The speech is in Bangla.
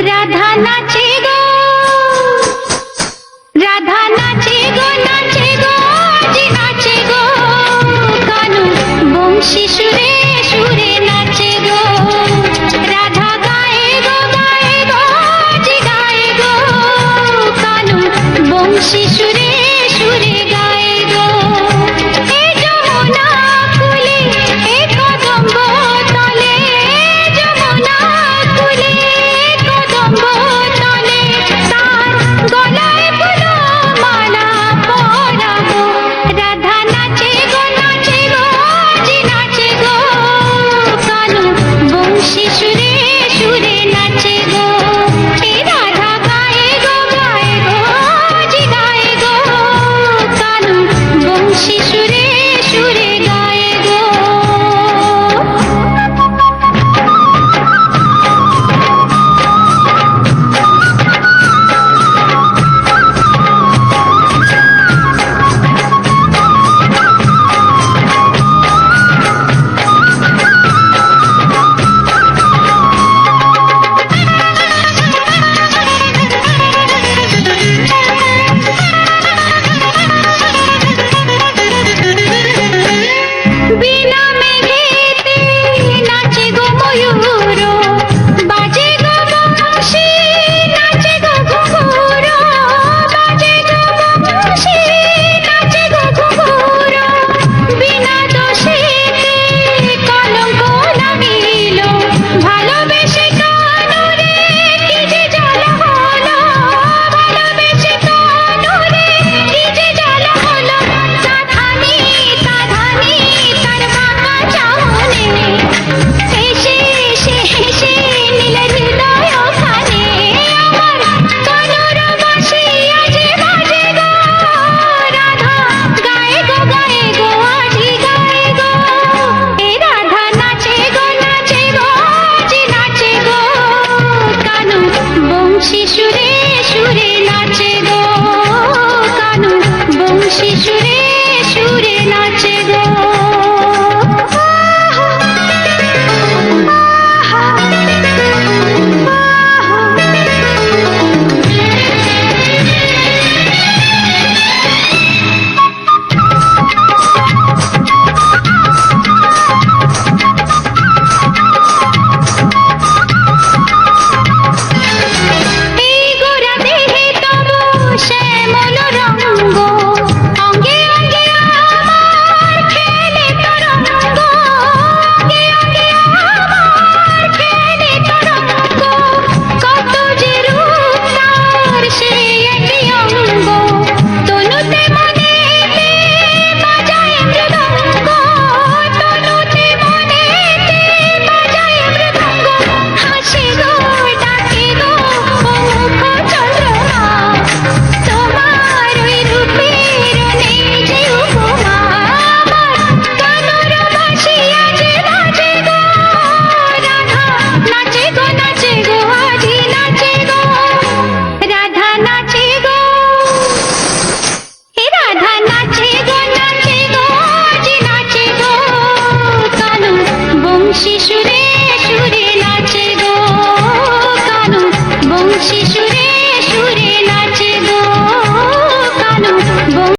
রাধা নাচে গো, রাধা নাচে গো, নাচে গো, আজি নাচে গো, কানু বংশী সুরে সুরে নাচে গো। রাধা গায়ে গো, গায়ে গো, আজি গায়ে গো, কানু বংশী সুরে সুরে গায়ে গো। এ যমুনা কুলে, এ কদম্ব তলে, যমুনা কুলে, কদম্ব তলে, তার গলায় ফুলো মালা পরাবো। রাধা নাচে গো, নাচে গো, আজি নাচে গো, কানু বংশী সুরে সুরে নাচে গো। এ রাধা গায়ে গো, গায়ে গো, আজি গায়ে গো, কানু বংশী সুরে সুরে গায়ে গো। বিনা মেঘেতে নাচে গো ময়ূর, বাজে গো বংশী, নাচে গো ঘুঘুর, বাজে গো বংশী, নাচে গো ঘুঘুর। বিনা দোষেতে কলঙ্ক লাগিল, ভালোবেসে কানুরে কি যে জ্বালা হলো, ভালোবেসে কানুরে কি যে জ্বালা হলো। সাধানি সাধানি তার বাঁকা চাহনি, হেসে হেসে হেসে নিল হৃদয় খানে। আমার কানুর বাঁশি আজ বাজে গো, রাধা গায়ে গো, গায়ে গো, আজি গায়ে গো। এ রাধা নাচে গো, নাচে গো, আজি নাচে গো, কানু বংশী সুরে সুরে নাচে গো, কানু বংশী সুরে সুরে নাচে গো। এই গোরা দেহে তবু শ্যামল রঙ্গ, অঙ্গে অঙ্গে আমার খেলে তরঙ্গ, অঙ্গে অঙ্গে আমার খেলে তরঙ্গ। কত যে রূপ তার সে একটি অঙ্গ, তনুতে মনেতে বাজায় মৃদঙ্গ, তনুতে মনেতে বাজায় মৃদঙ্গ। হাসে গো, ডাকে গো, ও মুখ চন্দ্রমা, তোমার ওই রূপের নেই যে উপমা। আমার কানুর বাঁশি আজ বাজে গো, রাধা নাচে গো, নাচে গো, আজি নাচে গো। রাধা নাচে গো, হে রাধা নাচে গো, নাচে গো, আজি নাচে গো, কানু বংশী সুরে সুরে নাচে গো, কানু বংশী সুরে